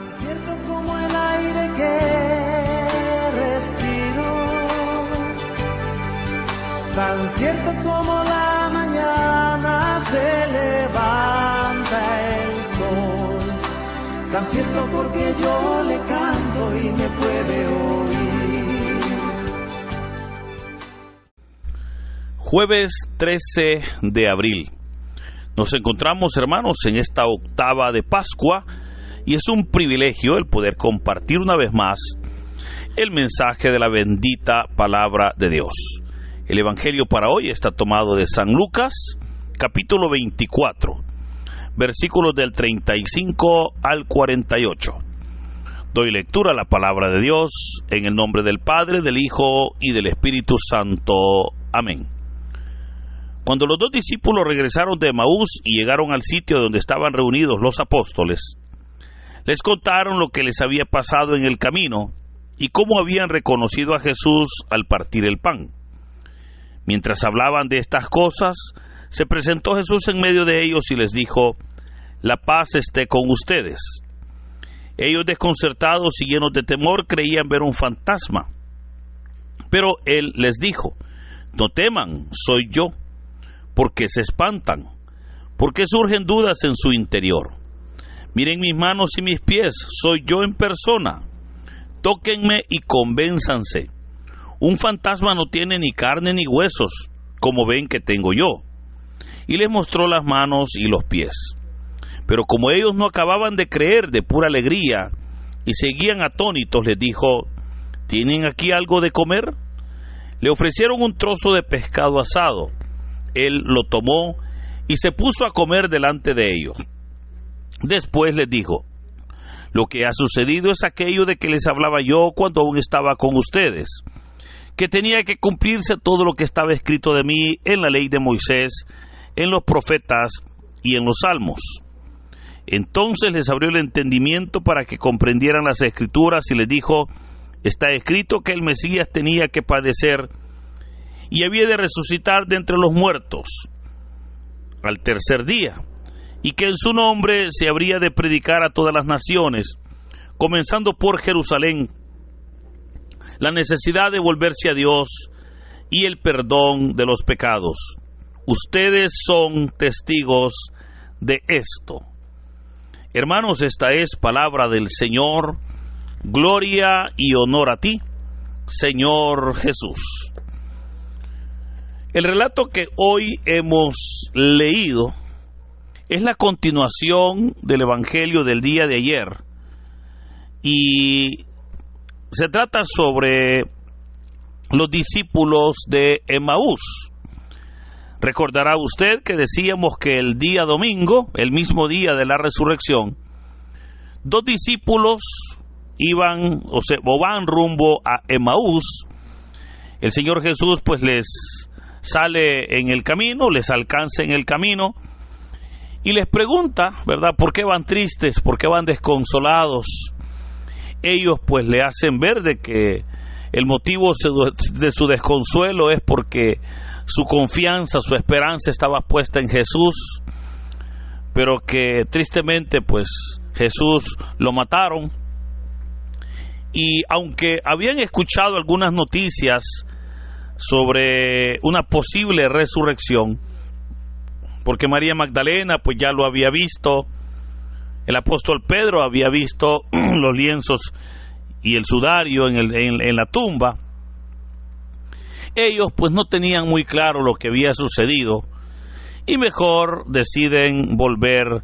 Tan cierto como el aire que respiro, tan cierto como la mañana se levanta el sol, tan cierto porque yo le canto y me puede oír. Jueves 13 de abril. Nos encontramos, hermanos, en esta octava de Pascua y es un privilegio el poder compartir una vez más el mensaje de la bendita palabra de Dios. El evangelio para hoy está tomado de San Lucas, capítulo 24, versículos del 35 al 48. Doy lectura a la palabra de Dios en el nombre del Padre, del Hijo y del Espíritu Santo. Amén. Cuando los dos discípulos regresaron de Emaús y llegaron al sitio donde estaban reunidos los apóstoles, les contaron lo que les había pasado en el camino y cómo habían reconocido a Jesús al partir el pan. Mientras hablaban de estas cosas, se presentó Jesús en medio de ellos y les dijo: «La paz esté con ustedes». Ellos, desconcertados y llenos de temor, creían ver un fantasma. Pero él les dijo: «No teman, soy yo». ¿Por qué se espantan? ¿Por qué surgen dudas en su interior? Miren mis manos y mis pies, soy yo en persona. Tóquenme y convénzanse. Un fantasma no tiene ni carne ni huesos, como ven que tengo yo. Y les mostró las manos y los pies. Pero como ellos no acababan de creer de pura alegría y seguían atónitos, les dijo: ¿tienen aquí algo de comer? Le ofrecieron un trozo de pescado asado. Él lo tomó y se puso a comer delante de ellos. Después les dijo: lo que ha sucedido es aquello de que les hablaba yo cuando aún estaba con ustedes, que tenía que cumplirse todo lo que estaba escrito de mí en la ley de Moisés, en los profetas y en los salmos. Entonces les abrió el entendimiento para que comprendieran las escrituras y les dijo: está escrito que el Mesías tenía que padecer y había de resucitar de entre los muertos al tercer día, y que en su nombre se habría de predicar a todas las naciones, comenzando por Jerusalén, la necesidad de volverse a Dios y el perdón de los pecados. Ustedes son testigos de esto. Hermanos, esta es palabra del Señor. Gloria y honor a ti, Señor Jesús. El relato que hoy hemos leído es la continuación del evangelio del día de ayer y se trata sobre los discípulos de Emaús. Recordará usted que decíamos que el día domingo, el mismo día de la resurrección, dos discípulos van rumbo a Emaús. El Señor Jesús pues les sale en el camino, les alcanza en el camino y les pregunta, ¿verdad?, ¿por qué van tristes? ¿Por qué van desconsolados? Ellos pues le hacen ver de que el motivo de su desconsuelo es porque su confianza, su esperanza estaba puesta en Jesús, pero que tristemente pues Jesús lo mataron. Y aunque habían escuchado algunas noticias sobre una posible resurrección, porque María Magdalena pues ya lo había visto, el apóstol Pedro había visto los lienzos y el sudario en la tumba, ellos pues no tenían muy claro lo que había sucedido y mejor deciden volver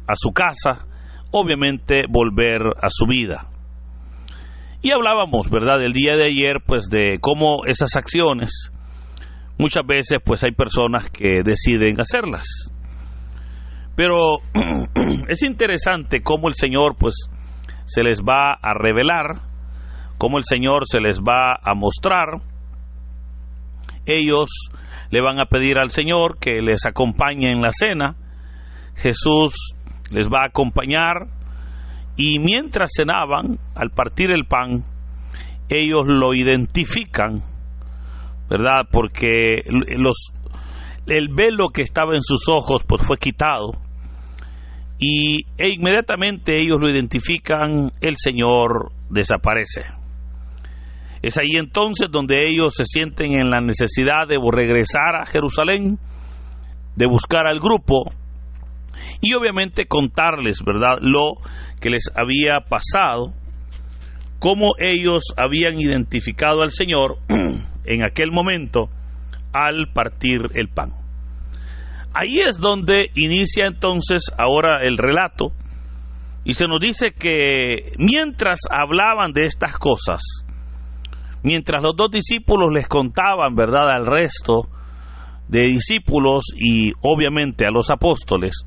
a su casa, obviamente volver a su vida. Y hablábamos, ¿verdad?, del día de ayer, pues de cómo esas acciones, muchas veces pues hay personas que deciden hacerlas. Pero es interesante cómo el Señor pues se les va a revelar, cómo el Señor se les va a mostrar. Ellos le van a pedir al Señor que les acompañe en la cena. Jesús les va a acompañar. Y mientras cenaban, al partir el pan, ellos lo identifican, ¿verdad? Porque el velo que estaba en sus ojos pues fue quitado. e inmediatamente ellos lo identifican, el Señor desaparece. Es ahí entonces donde ellos se sienten en la necesidad de regresar a Jerusalén, de buscar al grupo y obviamente contarles, ¿verdad?, lo que les había pasado, cómo ellos habían identificado al Señor en aquel momento al partir el pan. Ahí es donde inicia entonces ahora el relato, y se nos dice que mientras hablaban de estas cosas, mientras los dos discípulos les contaban, ¿verdad?, al resto de discípulos y obviamente a los apóstoles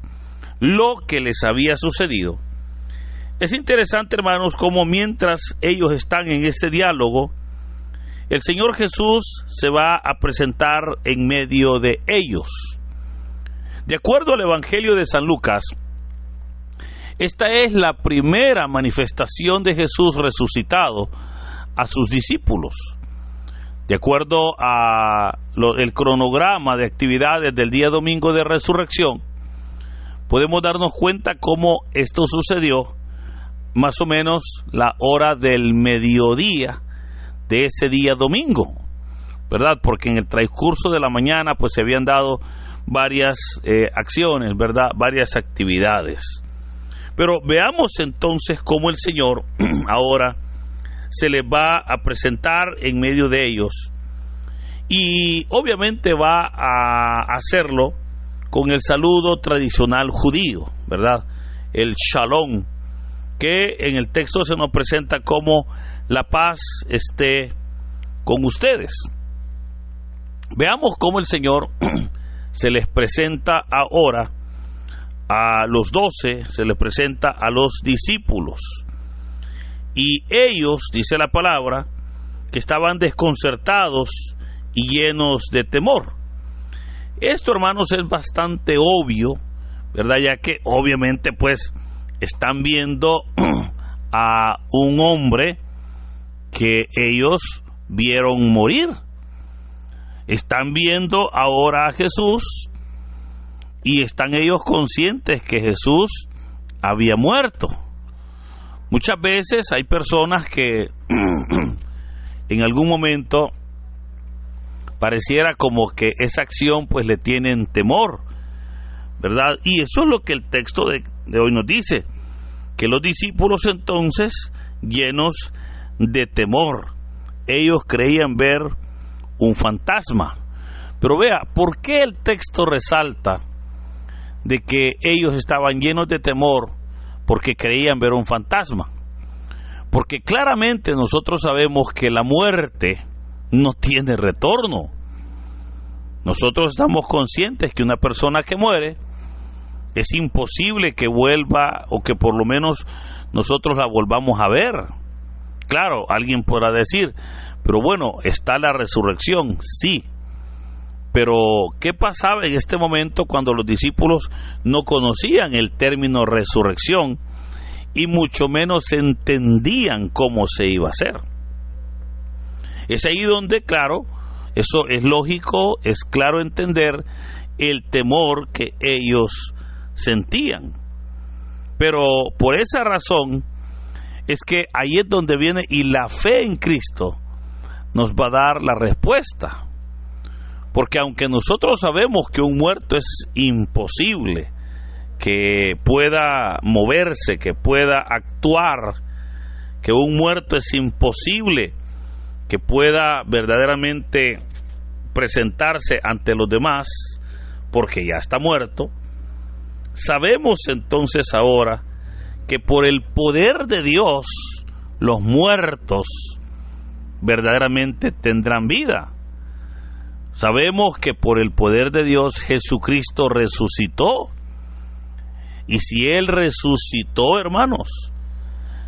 lo que les había sucedido, es interesante, hermanos, cómo mientras ellos están en ese diálogo, el Señor Jesús se va a presentar en medio de ellos. De acuerdo al Evangelio de San Lucas, esta es la primera manifestación de Jesús resucitado a sus discípulos. De acuerdo a el cronograma de actividades del día domingo de resurrección, podemos darnos cuenta cómo esto sucedió más o menos la hora del mediodía de ese día domingo, ¿verdad? Porque en el transcurso de la mañana pues se habían dado varias acciones, ¿verdad?, varias actividades. Pero veamos entonces cómo el Señor ahora se les va a presentar en medio de ellos, y obviamente va a hacerlo con el saludo tradicional judío, ¿verdad?, el shalom, que en el texto se nos presenta como la paz esté con ustedes. Veamos cómo el Señor se les presenta ahora a los 12, se les presenta a los discípulos. Y ellos, dice la palabra, que estaban desconcertados y llenos de temor. Esto, hermanos, es bastante obvio, ¿verdad? Ya que obviamente pues están viendo a un hombre que ellos vieron morir. Están viendo ahora a Jesús y están ellos conscientes que Jesús había muerto. Muchas veces hay personas que en algún momento pareciera como que esa acción pues le tienen temor, ¿verdad? Y eso es lo que el texto de hoy nos dice, que los discípulos entonces, llenos de temor, ellos creían ver un fantasma. Pero vea, ¿por qué el texto resalta de que ellos estaban llenos de temor? Porque creían ver un fantasma. Porque claramente nosotros sabemos que la muerte no tiene retorno. Nosotros estamos conscientes que una persona que muere es imposible que vuelva, o que por lo menos nosotros la volvamos a ver. Claro, alguien podrá decir, pero bueno, está la resurrección, sí. Pero ¿qué pasaba en este momento cuando los discípulos no conocían el término resurrección y mucho menos entendían cómo se iba a hacer? Es ahí donde, claro, eso es lógico, es claro entender el temor que ellos sentían. Pero por esa razón es que ahí es donde viene, y la fe en Cristo nos va a dar la respuesta. Porque aunque nosotros sabemos que un muerto es imposible que pueda moverse, que pueda actuar, que un muerto es imposible que pueda verdaderamente presentarse ante los demás, porque ya está muerto, sabemos entonces ahora que por el poder de Dios los muertos verdaderamente tendrán vida. Sabemos que por el poder de Dios Jesucristo resucitó. Y si Él resucitó, hermanos,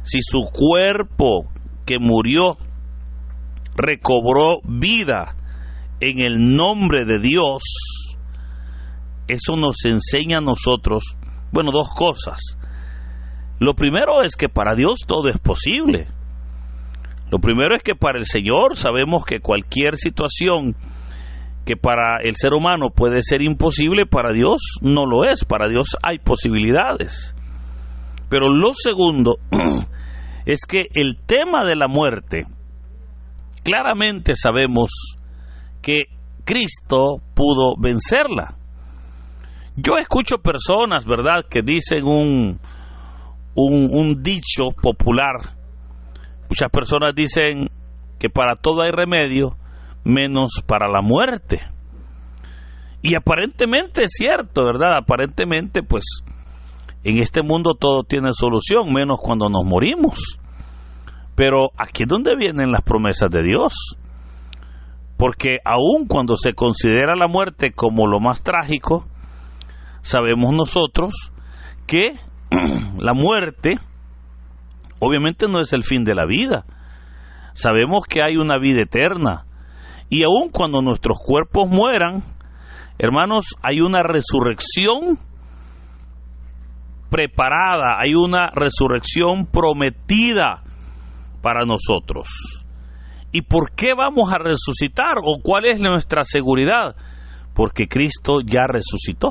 si su cuerpo que murió recobró vida en el nombre de Dios, eso nos enseña a nosotros, bueno, dos cosas. Lo primero es que para Dios todo es posible. Lo primero es que para el Señor sabemos que cualquier situación que para el ser humano puede ser imposible, para Dios no lo es. Para Dios hay posibilidades. Pero lo segundo es que el tema de la muerte, claramente sabemos que Cristo pudo vencerla. Yo escucho personas, ¿verdad?, que dicen un dicho popular. Muchas personas dicen que para todo hay remedio, menos para la muerte. Y aparentemente es cierto, ¿verdad? Aparentemente, pues, en este mundo todo tiene solución, menos cuando nos morimos. Pero aquí es donde vienen las promesas de Dios. Porque aun cuando se considera la muerte como lo más trágico, sabemos nosotros que la muerte obviamente no es el fin de la vida. Sabemos que hay una vida eterna. Y aun cuando nuestros cuerpos mueran, hermanos, hay una resurrección preparada, hay una resurrección prometida para nosotros. ¿Y por qué vamos a resucitar? ¿O cuál es nuestra seguridad? Porque Cristo ya resucitó.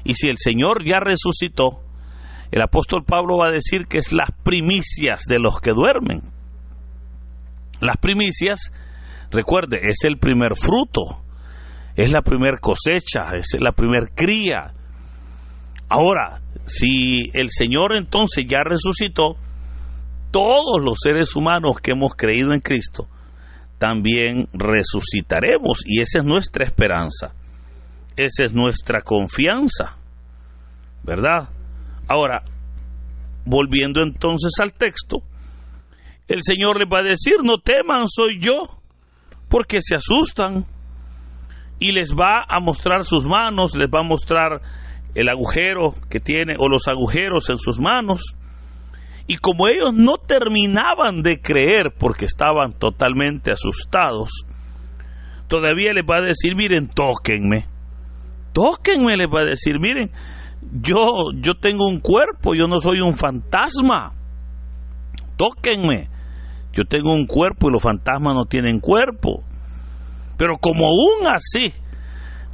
Y si el Señor ya resucitó, el apóstol Pablo va a decir que es las primicias de los que duermen. Las primicias, recuerde, es el primer fruto, es la primer cosecha, es la primer cría. Ahora, si el Señor entonces ya resucitó, todos los seres humanos que hemos creído en Cristo también resucitaremos, y esa es nuestra esperanza, esa es nuestra confianza, ¿verdad? Ahora, volviendo entonces al texto, el Señor les va a decir: no teman, soy yo, porque se asustan, y les va a mostrar sus manos, les va a mostrar el agujero que tiene, o los agujeros en sus manos. Y como ellos no terminaban de creer porque estaban totalmente asustados, todavía les va a decir: miren, tóquenme, les va a decir: miren, yo tengo un cuerpo, yo no soy un fantasma, tóquenme, yo tengo un cuerpo y los fantasmas no tienen cuerpo. Pero como aún así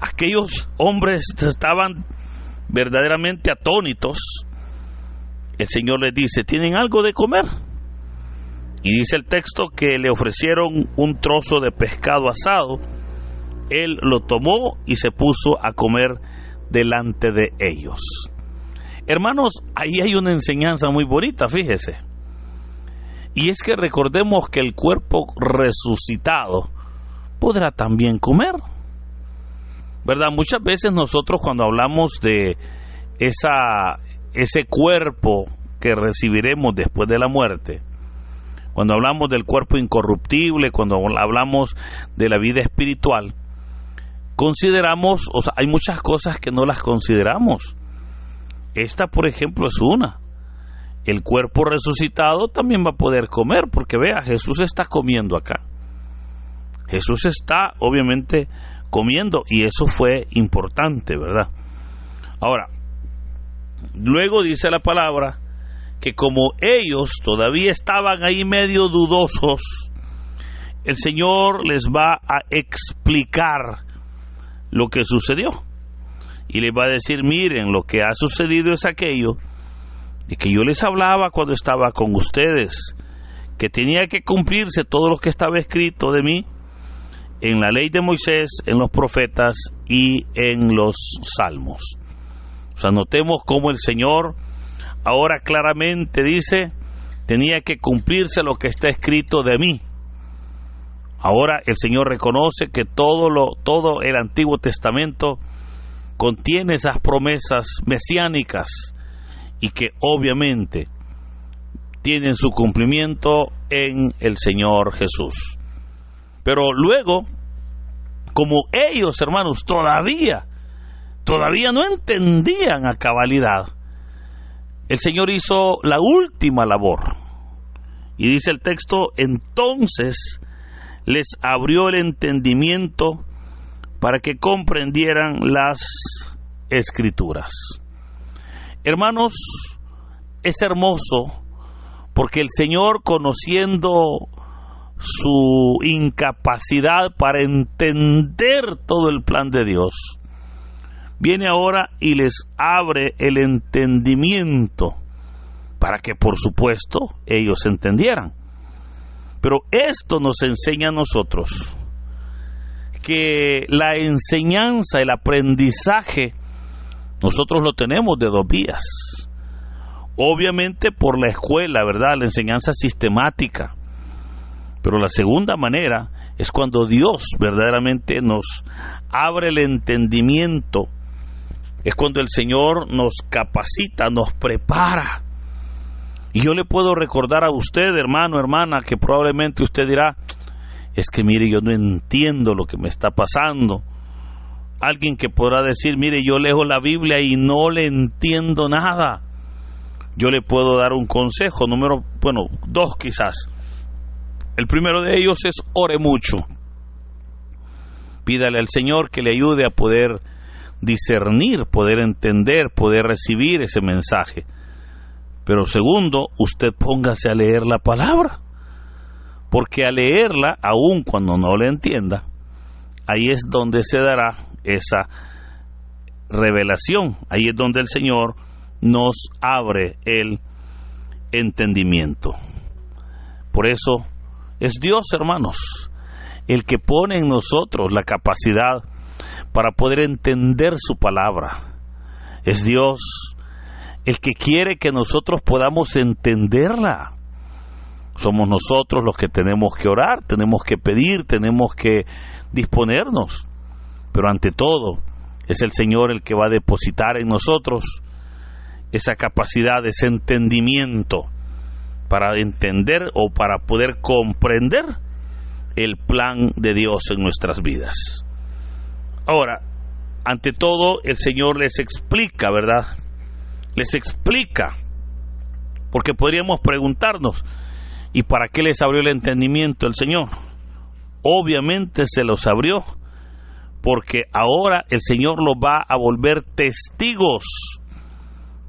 aquellos hombres estaban verdaderamente atónitos, el Señor les dice: ¿tienen algo de comer? Y dice el texto que le ofrecieron un trozo de pescado asado. Él lo tomó y se puso a comer delante de ellos. Hermanos, ahí hay una enseñanza muy bonita, fíjese. Y es que recordemos que el cuerpo resucitado podrá también comer, ¿verdad? Muchas veces nosotros, cuando hablamos de ese cuerpo que recibiremos después de la muerte, cuando hablamos del cuerpo incorruptible, cuando hablamos de la vida espiritual, consideramos, o sea, hay muchas cosas que no las consideramos. Esta, por ejemplo, es una. El cuerpo resucitado también va a poder comer, porque vea, Jesús está comiendo acá. Jesús está, obviamente, comiendo, y eso fue importante, ¿verdad? Ahora, luego dice la palabra que como ellos todavía estaban ahí medio dudosos, el Señor les va a explicar lo que sucedió. Y les va a decir: miren, lo que ha sucedido es aquello de que yo les hablaba cuando estaba con ustedes, que tenía que cumplirse todo lo que estaba escrito de mí en la ley de Moisés, en los profetas y en los salmos. O sea, notemos cómo el Señor ahora claramente dice: tenía que cumplirse lo que está escrito de mí. Ahora el Señor reconoce que todo el Antiguo Testamento contiene esas promesas mesiánicas y que obviamente tienen su cumplimiento en el Señor Jesús. Pero luego, como ellos, hermanos, todavía no entendían a cabalidad, el Señor hizo la última labor. Y dice el texto: entonces les abrió el entendimiento para que comprendieran las Escrituras. Hermanos, es hermoso porque el Señor, conociendo su incapacidad para entender todo el plan de Dios, viene ahora y les abre el entendimiento para que, por supuesto, ellos entendieran. Pero esto nos enseña a nosotros que la enseñanza, el aprendizaje, nosotros lo tenemos de dos vías. Obviamente por la escuela, ¿verdad? La enseñanza sistemática. Pero la segunda manera es cuando Dios verdaderamente nos abre el entendimiento. Es cuando el Señor nos capacita, nos prepara. Y yo le puedo recordar a usted, hermano, hermana, que probablemente usted dirá, es que mire, yo no entiendo lo que me está pasando. Alguien que podrá decir, mire, yo leo la Biblia y no le entiendo nada. Yo le puedo dar un consejo, dos quizás. El primero de ellos es ore mucho. Pídale al Señor que le ayude a poder discernir, poder entender, poder recibir ese mensaje. Pero segundo, usted póngase a leer la palabra. Porque al leerla, aun cuando no la entienda, ahí es donde se dará esa revelación. Ahí es donde el Señor nos abre el entendimiento. Por eso es Dios, hermanos, el que pone en nosotros la capacidad para poder entender su palabra. Es Dios el que quiere que nosotros podamos entenderla. Somos nosotros los que tenemos que orar, tenemos que pedir, tenemos que disponernos. Pero ante todo, es el Señor el que va a depositar en nosotros esa capacidad, ese entendimiento para entender o para poder comprender el plan de Dios en nuestras vidas. Ahora, ante todo, el Señor les explica, ¿verdad? Les explica, porque podríamos preguntarnos, ¿y para qué les abrió el entendimiento el Señor? Obviamente se los abrió porque ahora el Señor los va a volver testigos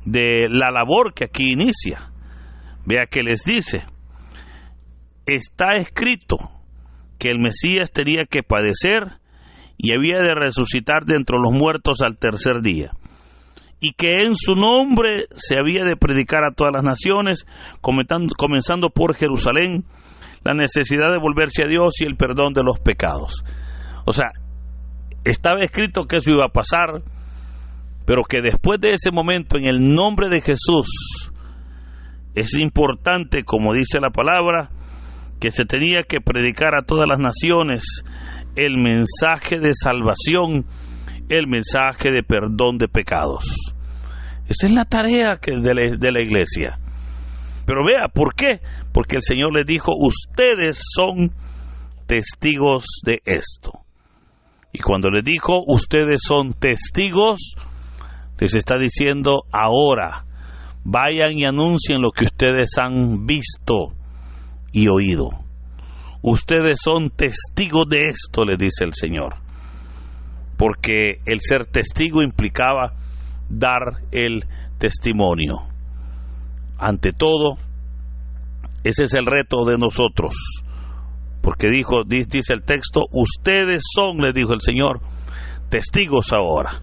de la labor que aquí inicia. Vea que les dice, está escrito que el Mesías tenía que padecer y había de resucitar de entre los muertos al tercer día, y que en su nombre se había de predicar a todas las naciones, comenzando por Jerusalén, la necesidad de volverse a Dios y el perdón de los pecados. O sea, estaba escrito que eso iba a pasar, pero que después de ese momento, en el nombre de Jesús, es importante, como dice la palabra, que se tenía que predicar a todas las naciones el mensaje de salvación, el mensaje de perdón de pecados. Esa es la tarea de la iglesia. Pero vea, ¿por qué? Porque el Señor les dijo, ustedes son testigos de esto. Y cuando les dijo, ustedes son testigos, les está diciendo, ahora, vayan y anuncien lo que ustedes han visto y oído. Ustedes son testigos de esto, les dice el Señor. Porque el ser testigo implicaba dar el testimonio. Ante todo, ese es el reto de nosotros. Porque dice el texto, ustedes son, les dijo el Señor, testigos ahora.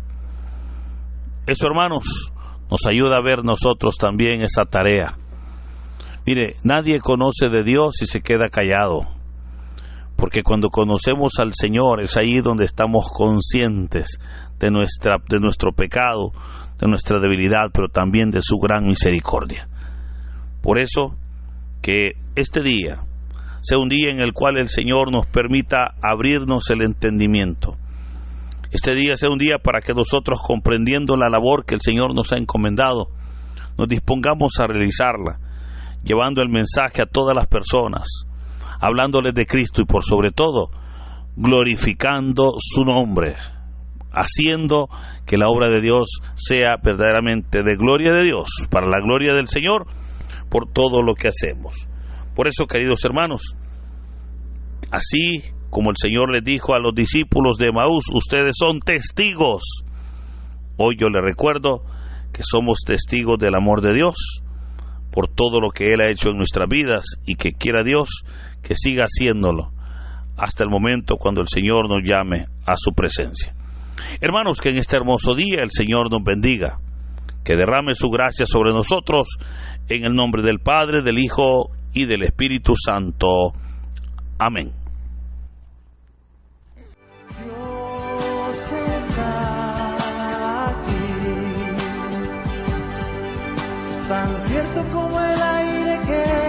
Eso, hermanos, nos ayuda a ver nosotros también esa tarea. Mire, nadie conoce de Dios y se queda callado. Porque cuando conocemos al Señor es ahí donde estamos conscientes de nuestro pecado, de nuestra debilidad, pero también de su gran misericordia. Por eso, que este día sea un día en el cual el Señor nos permita abrirnos el entendimiento. Este día sea un día para que nosotros, comprendiendo la labor que el Señor nos ha encomendado, nos dispongamos a realizarla, llevando el mensaje a todas las personas, hablándoles de Cristo y por sobre todo, glorificando su nombre, haciendo que la obra de Dios sea verdaderamente de gloria de Dios, para la gloria del Señor, por todo lo que hacemos. Por eso, queridos hermanos, así como el Señor les dijo a los discípulos de Emaús, ustedes son testigos. Hoy yo les recuerdo que somos testigos del amor de Dios, por todo lo que Él ha hecho en nuestras vidas y que quiera Dios que siga haciéndolo hasta el momento cuando el Señor nos llame a su presencia. Hermanos, que en este hermoso día el Señor nos bendiga, que derrame su gracia sobre nosotros, en el nombre del Padre, del Hijo y del Espíritu Santo. Amén. Dios está aquí, tan cierto como el aire que